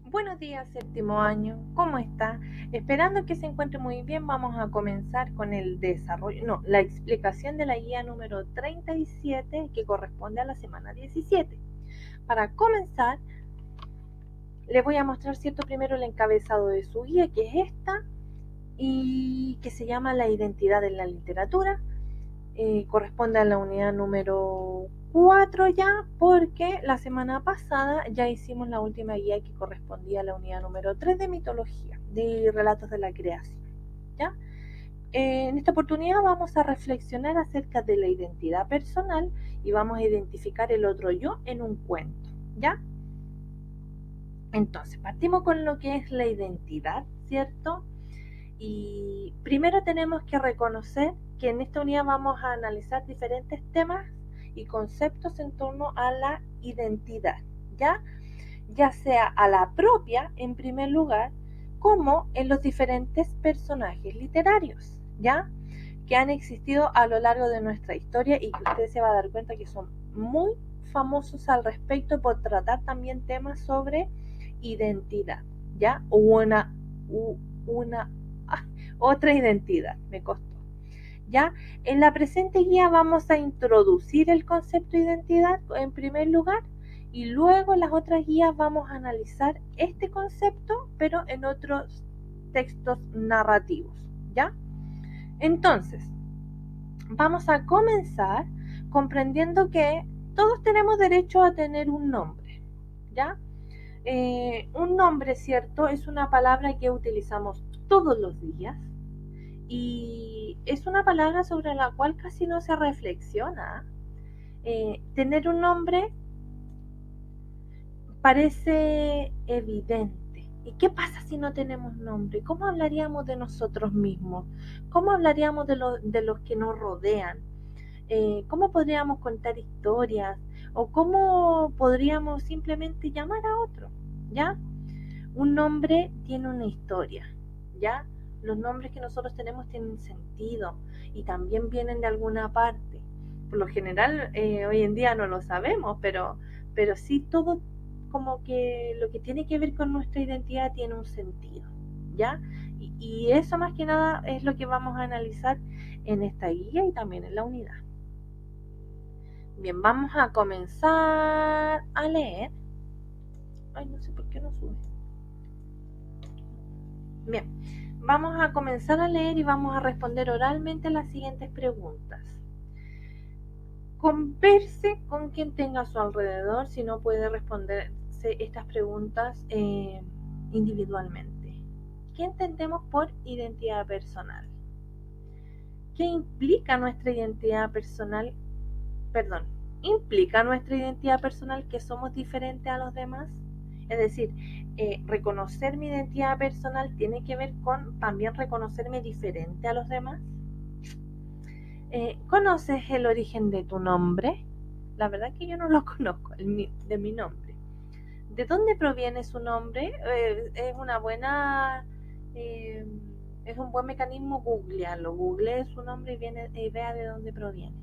Buenos días, séptimo año. ¿Cómo está? Esperando que se encuentre muy bien, vamos a comenzar con el la explicación de la guía número 37 que corresponde a la semana 17. Para comenzar, les voy a mostrar, primero el encabezado de su guía, que es esta, y que se llama La identidad en la literatura. Corresponde a la unidad número 4 ya, porque la semana pasada ya hicimos la última guía que correspondía a la unidad número 3 de mitología, de relatos de la creación. ¿Ya? En esta oportunidad vamos a reflexionar acerca de la identidad personal y vamos a identificar el otro yo en un cuento. ¿Ya? Entonces, partimos con lo que es la identidad, ¿cierto? Y primero tenemos que reconocer que en esta unidad vamos a analizar diferentes temas y conceptos en torno a la identidad, ya sea a la propia en primer lugar, como en los diferentes personajes literarios, ¿ya? Que han existido a lo largo de nuestra historia y que usted se va a dar cuenta que son muy famosos al respecto por tratar también temas sobre identidad, ¿ya? Una otra identidad, me costó. ¿Ya? En la presente guía vamos a introducir el concepto de identidad en primer lugar y luego en las otras guías vamos a analizar este concepto, pero en otros textos narrativos, ¿ya? Entonces, vamos a comenzar comprendiendo que todos tenemos derecho a tener un nombre, ¿ya? Un nombre, ¿cierto? Es una palabra que utilizamos todos los días y es una palabra sobre la cual casi no se reflexiona. Tener un nombre parece evidente. ¿Y qué pasa si no tenemos nombre? ¿Cómo hablaríamos de nosotros mismos? ¿Cómo hablaríamos de los que nos rodean? ¿Cómo podríamos contar historias? ¿O cómo podríamos simplemente llamar a otro? ¿Ya? Un nombre tiene una historia, ¿ya? Los nombres que nosotros tenemos tienen sentido y también vienen de alguna parte. Por lo general, hoy en día no lo sabemos, pero sí todo como que lo que tiene que ver con nuestra identidad tiene un sentido, ¿ya? Y eso más que nada es lo que vamos a analizar en esta guía y también en la unidad. Bien, vamos a comenzar a leer. Ay, no sé por qué no sube. Bien, vamos a comenzar a leer y vamos a responder oralmente las siguientes preguntas. Converse con quien tenga a su alrededor si no puede responderse estas preguntas individualmente. ¿Qué entendemos por identidad personal? ¿Qué implica nuestra identidad personal? Perdón, ¿implica nuestra identidad personal que somos diferentes a los demás? Es decir, reconocer mi identidad personal tiene que ver con también reconocerme diferente a los demás. ¿Conoces el origen de tu nombre? La verdad que yo no lo conozco, de mi nombre. ¿De dónde proviene su nombre? Es una buena, eh, es un buen mecanismo googlearlo. Googlee su nombre y vea de dónde proviene.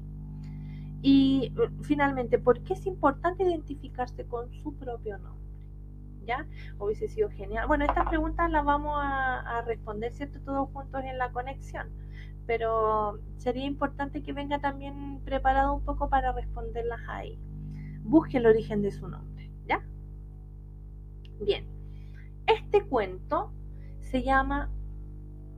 Y finalmente, ¿por qué es importante identificarse con su propio nombre? ¿Ya? Hubiese sido genial. Bueno, estas preguntas las vamos a responder, ¿cierto? Todos juntos en la conexión, pero sería importante que venga también preparado un poco para responderlas ahí. Busque el origen de su nombre, ¿ya? Bien, este cuento se llama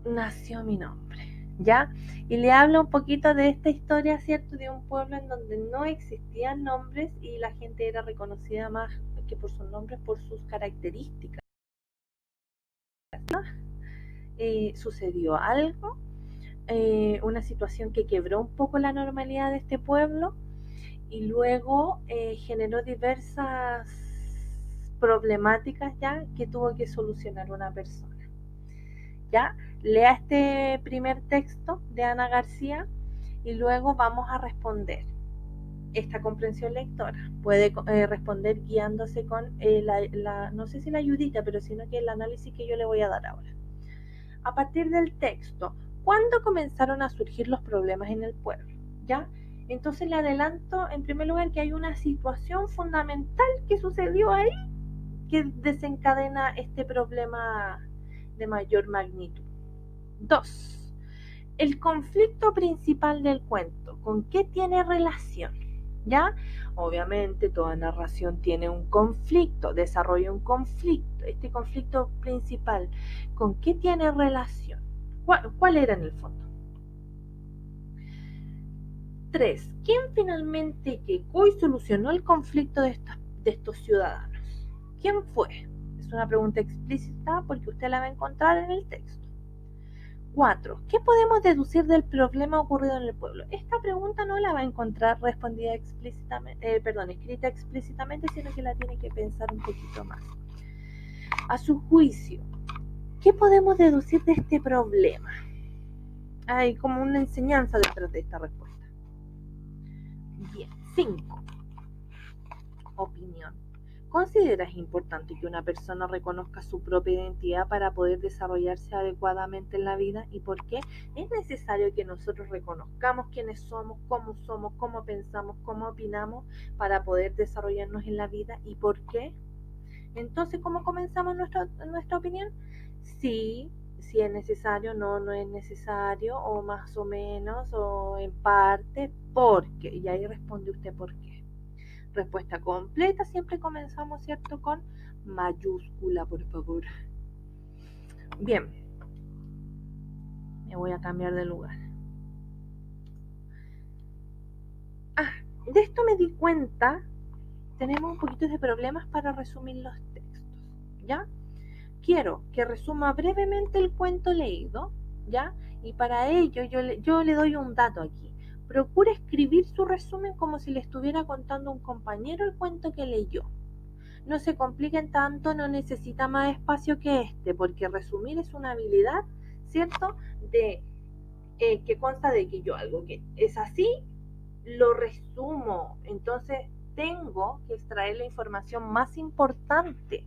Nació mi nombre, ¿ya? Y le habla un poquito de esta historia, ¿cierto? De un pueblo en donde no existían nombres y la gente era reconocida más que por sus nombres, por sus características. Sucedió algo, una situación que quebró un poco la normalidad de este pueblo y luego generó diversas problemáticas ya que tuvo que solucionar una persona. Ya, lea este primer texto de Ana García y luego vamos a responder esta comprensión lectora. Puede responder guiándose con no sé si la ayudita, pero sino que el análisis que yo le voy a dar ahora. A partir del texto, ¿cuándo comenzaron a surgir los problemas en el pueblo? ¿Ya? Entonces le adelanto en primer lugar que hay una situación fundamental que sucedió ahí que desencadena este problema de mayor magnitud. 2. El conflicto principal del cuento. ¿Con qué tiene relación? ¿Ya? Obviamente toda narración tiene un conflicto, desarrolla un conflicto. Este conflicto principal, ¿con qué tiene relación? ¿Cuál era en el fondo? 3. ¿Quién finalmente llegó y solucionó el conflicto de estos ciudadanos? ¿Quién fue? Es una pregunta explícita porque usted la va a encontrar en el texto. 4. ¿Qué podemos deducir del problema ocurrido en el pueblo? Esta pregunta no la va a encontrar respondida explícitamente, escrita explícitamente, sino que la tiene que pensar un poquito más. A su juicio, ¿qué podemos deducir de este problema? Hay como una enseñanza detrás de esta respuesta. Bien. 5. Opinión. ¿Consideras importante que una persona reconozca su propia identidad para poder desarrollarse adecuadamente en la vida? ¿Y por qué? Es necesario que nosotros reconozcamos quiénes somos, cómo pensamos, cómo opinamos para poder desarrollarnos en la vida. ¿Y por qué? Entonces, ¿cómo comenzamos nuestra opinión? Sí, si es necesario, no es necesario, o más o menos, o en parte, ¿por qué? Y ahí responde usted por qué. Respuesta completa, siempre comenzamos, ¿cierto? Con mayúscula, por favor. Bien, me voy a cambiar de lugar. De esto me di cuenta, tenemos un poquito de problemas para resumir los textos, ¿ya? Quiero que resuma brevemente el cuento leído, ¿ya? Y para ello yo le doy un dato aquí. Procura escribir su resumen como si le estuviera contando a un compañero el cuento que leyó. No se compliquen tanto, no necesita más espacio que este, porque resumir es una habilidad, ¿cierto? Que consta de que yo algo que es así, lo resumo. Entonces tengo que extraer la información más importante.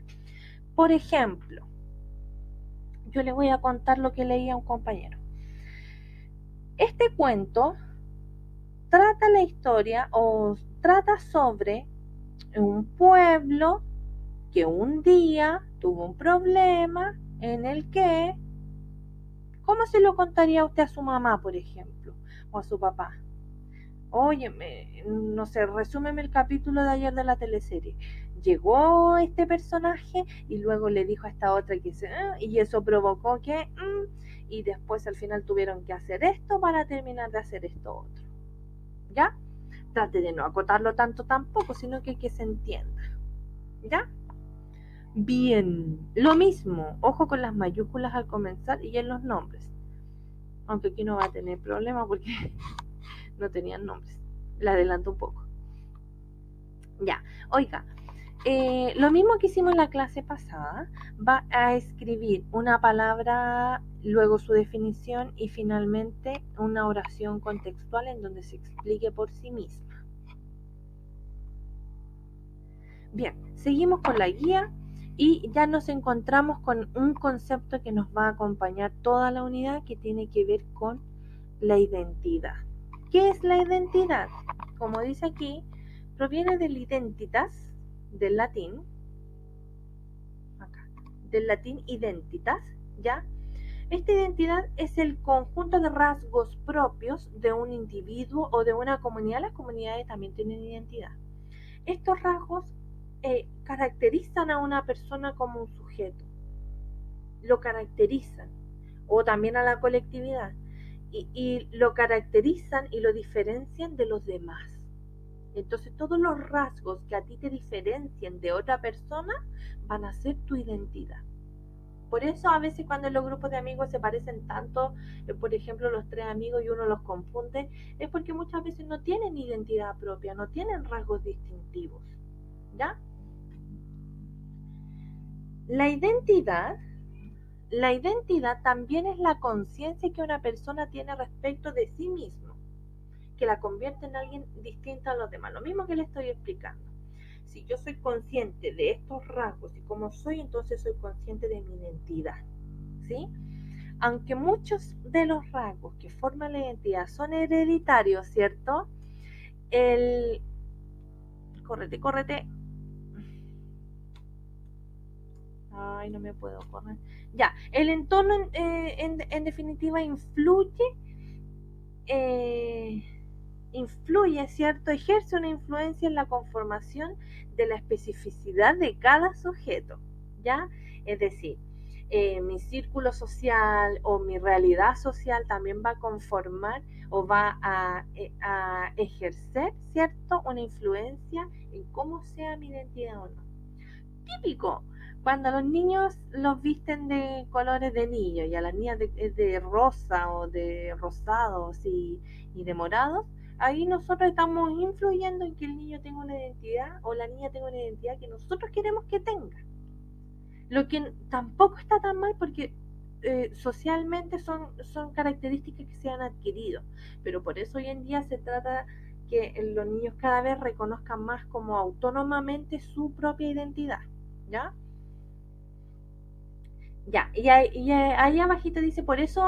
Por ejemplo, yo le voy a contar lo que leía un compañero. Este cuento trata la historia o trata sobre un pueblo que un día tuvo un problema en el que, ¿cómo se lo contaría usted a su mamá, por ejemplo, o a su papá? Oye, no sé, resúmeme el capítulo de ayer de la teleserie. Llegó este personaje y luego le dijo a esta otra que y eso provocó que, y después al final tuvieron que hacer esto para terminar de hacer esto otro. ¿Ya? Trate de no acotarlo tanto tampoco, sino que se entienda. ¿Ya? Bien, lo mismo, ojo con las mayúsculas al comenzar y en los nombres. Aunque aquí no va a tener problema porque no tenían nombres. Le adelanto un poco. Ya, oiga, lo mismo que hicimos en la clase pasada, va a escribir una palabra, luego su definición y finalmente una oración contextual en donde se explique por sí misma. Bien, seguimos con la guía y ya nos encontramos con un concepto que nos va a acompañar toda la unidad, que tiene que ver con la identidad. ¿Qué es la identidad? Como dice aquí, proviene del identitas, del latín identitas, ¿ya? Esta identidad es el conjunto de rasgos propios de un individuo o de una comunidad. Las comunidades también tienen identidad. Estos rasgos caracterizan a una persona como un sujeto, lo caracterizan, o también a la colectividad, y lo caracterizan y lo diferencian de los demás. Entonces todos los rasgos que a ti te diferencien de otra persona van a ser tu identidad. Por eso a veces cuando en los grupos de amigos se parecen tanto, por ejemplo los 3 amigos y uno los confunde, es porque muchas veces no tienen identidad propia, no tienen rasgos distintivos. ¿Ya? La identidad también es la conciencia que una persona tiene respecto de sí mismo, que la convierte en alguien distinto a los demás. Lo mismo que le estoy explicando. Si yo soy consciente de estos rasgos y cómo soy, entonces soy consciente de mi identidad, ¿sí? Aunque muchos de los rasgos que forman la identidad son hereditarios, ¿cierto? Córrete. Ay, no me puedo correr. Ya, el entorno en definitiva eh, influye, ¿cierto? Ejerce una influencia en la conformación de la especificidad de cada sujeto, ¿ya? Es decir, mi círculo social o mi realidad social también va a conformar o va a ejercer, ¿cierto? Una influencia en cómo sea mi identidad o no. Típico, cuando a los niños los visten de colores de niño y a las niñas de rosa o de rosados y de morados, ahí nosotros estamos influyendo en que el niño tenga una identidad o la niña tenga una identidad que nosotros queremos que tenga. Lo que tampoco está tan mal porque socialmente son características que se han adquirido, pero por eso hoy en día se trata que los niños cada vez reconozcan más como autónomamente su propia identidad, ¿ya? Ya, ahí abajito dice, por eso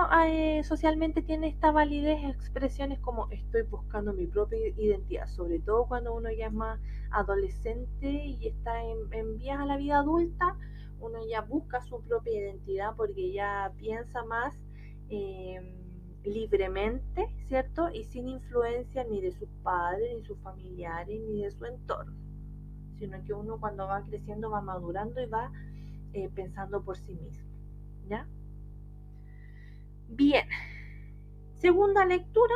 socialmente tiene esta validez expresiones como estoy buscando mi propia identidad, sobre todo cuando uno ya es más adolescente y está en vías a la vida adulta, uno ya busca su propia identidad porque ya piensa más eh, libremente, ¿cierto? Y sin influencia ni de sus padres, ni sus familiares, ni de su entorno, sino que uno cuando va creciendo va madurando y va pensando por sí mismo. ¿Ya? Bien, segunda lectura,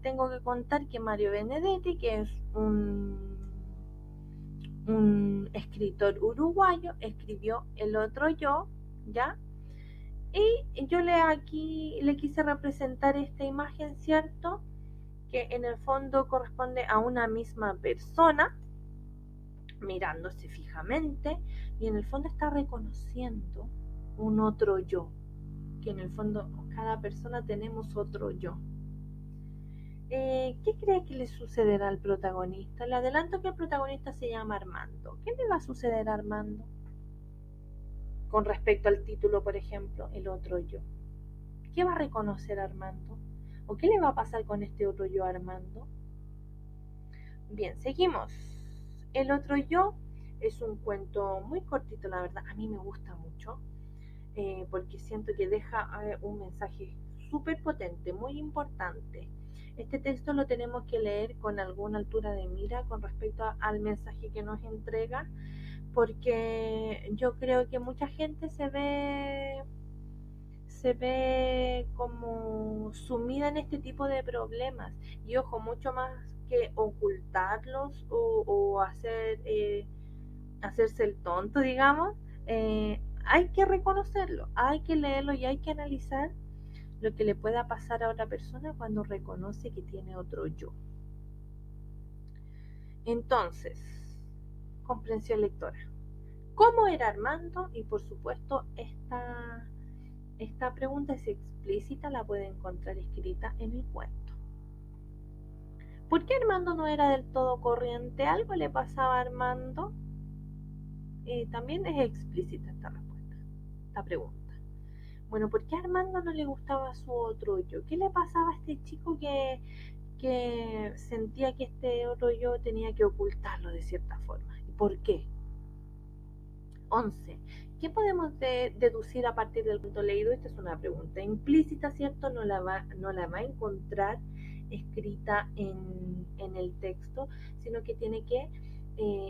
tengo que contar que Mario Benedetti, que es un escritor uruguayo, escribió El otro yo, ¿ya? Y yo aquí le quise representar esta imagen, ¿cierto? Que en el fondo corresponde a una misma persona, mirándose fijamente, y en el fondo está reconociendo un otro yo, que en el fondo cada persona tenemos otro yo. ¿Qué cree que le sucederá al protagonista? Le adelanto que el protagonista se llama Armando. ¿Qué le va a suceder a Armando? Con respecto al título, por ejemplo, el otro yo. ¿Qué va a reconocer Armando? ¿O qué le va a pasar con este otro yo Armando? Bien, seguimos. El otro yo es un cuento muy cortito, la verdad. A mí me gusta mucho. Porque siento que deja un mensaje súper potente, muy importante. Este texto lo tenemos que leer con alguna altura de mira con respecto al mensaje que nos entrega, porque yo creo que mucha gente se ve como sumida en este tipo de problemas y ojo, mucho más que ocultarlos o hacerse el tonto, digamos, hay que reconocerlo, hay que leerlo y hay que analizar lo que le pueda pasar a otra persona cuando reconoce que tiene otro yo. Entonces, comprensión lectora. ¿Cómo era Armando? Y por supuesto, esta pregunta es explícita, la puede encontrar escrita en el cuento. ¿Por qué Armando no era del todo corriente? ¿Algo le pasaba a Armando? También es explícita esta respuesta, esta pregunta. Bueno, ¿por qué a Armando no le gustaba su otro yo? ¿Qué le pasaba a este chico que sentía que este otro yo tenía que ocultarlo de cierta forma? ¿Y por qué? 11. ¿Qué podemos deducir a partir del cuento leído? Esta es una pregunta implícita, ¿cierto? No la va a encontrar escrita en el texto, sino que tiene que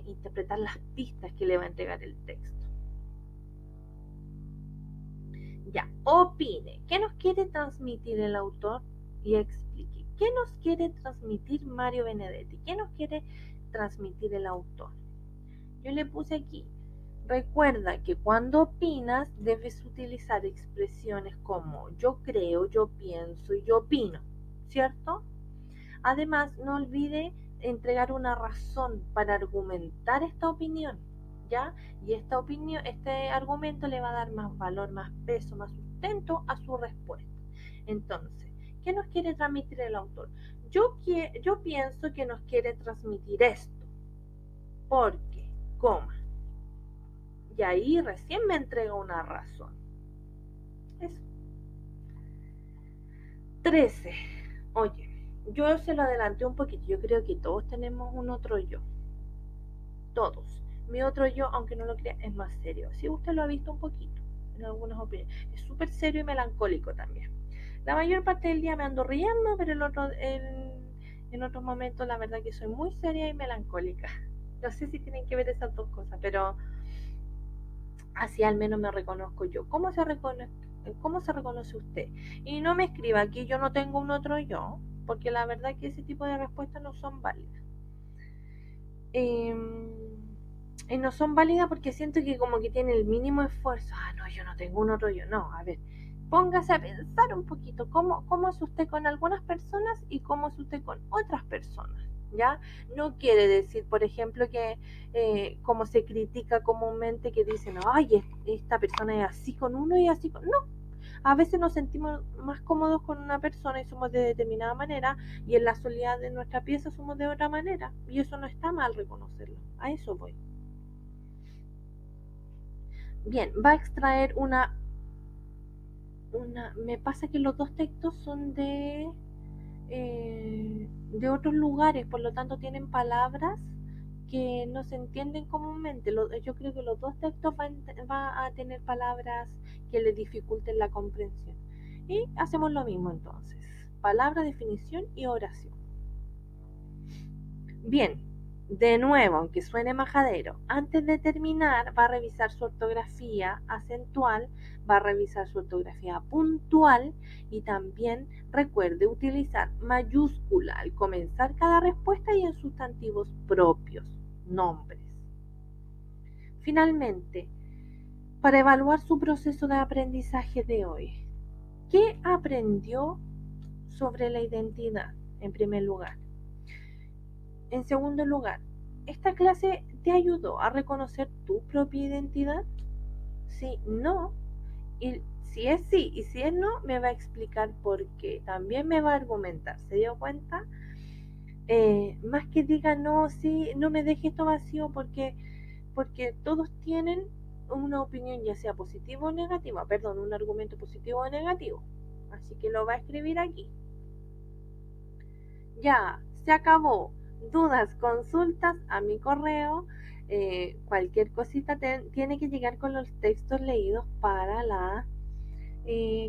interpretar las pistas que le va a entregar el texto. Ya, opine. ¿Qué nos quiere transmitir el autor? Y explique. ¿Qué nos quiere transmitir Mario Benedetti? ¿Qué nos quiere transmitir el autor? Yo le puse aquí. Recuerda que cuando opinas debes utilizar expresiones como yo creo, yo pienso y yo opino, ¿cierto? Además, no olvide entregar una razón para argumentar esta opinión, ¿ya? Y esta opinión, este argumento le va a dar más valor, más peso, más sustento a su respuesta. Entonces, ¿qué nos quiere transmitir el autor? Yo pienso que nos quiere transmitir esto, porque, coma, y ahí recién me entrega una razón. Eso. 13. Oye, yo se lo adelanté un poquito, yo creo que todos tenemos un otro yo. Todos. Mi otro yo, aunque no lo crea, es más serio. Si usted lo ha visto un poquito en algunas opiniones, es súper serio y melancólico también. La mayor parte del día me ando riendo, pero en otros momentos la verdad que soy muy seria y melancólica. No sé si tienen que ver esas dos cosas, pero así al menos me reconozco yo. Cómo se reconoce usted? Y no me escriba aquí, yo no tengo un otro yo, porque la verdad que ese tipo de respuestas no son válidas. Eh, y no son válidas porque siento que como que tiene el mínimo esfuerzo. Ah, no, yo no tengo un otro yo. No, a ver, póngase a pensar un poquito cómo es usted con algunas personas y cómo es usted con otras personas. ¿Ya? No quiere decir, por ejemplo, que como se critica comúnmente que dicen, ay, esta persona es así con uno y así con... No, a veces nos sentimos más cómodos con una persona y somos de determinada manera y en la soledad de nuestra pieza somos de otra manera y eso no está mal reconocerlo, a eso voy. Bien, va a extraer me pasa que los dos textos son de otros lugares, por lo tanto tienen palabras que no se entienden comúnmente. Yo creo que los dos textos va a tener palabras que le dificulten la comprensión. Y hacemos lo mismo entonces. Palabra, definición y oración. Bien, de nuevo, aunque suene majadero, antes de terminar va a revisar su ortografía acentual, va a revisar su ortografía puntual y también recuerde utilizar mayúscula al comenzar cada respuesta y en sustantivos propios, nombres. Finalmente, para evaluar su proceso de aprendizaje de hoy, ¿qué aprendió sobre la identidad en primer lugar? En segundo lugar, ¿esta clase te ayudó a reconocer tu propia identidad? Si no, y si es sí y si es no, me va a explicar por qué. También me va a argumentar. ¿Se dio cuenta? Más que diga no, sí, no me deje esto vacío porque todos tienen una opinión ya sea positiva o negativa, perdón, un argumento positivo o negativo. Así que lo va a escribir aquí. Ya, se acabó. Dudas, consultas a mi correo. Cualquier cosita tiene que llegar con los textos leídos para la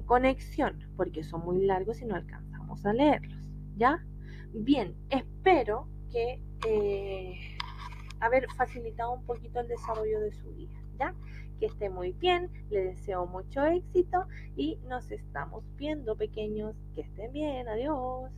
conexión, porque son muy largos y no alcanzamos a leerlos. ¿Ya? Bien, espero que haber facilitado un poquito el desarrollo de su día. ¿Ya? Que esté muy bien, le deseo mucho éxito y nos estamos viendo, pequeños. Que estén bien, adiós.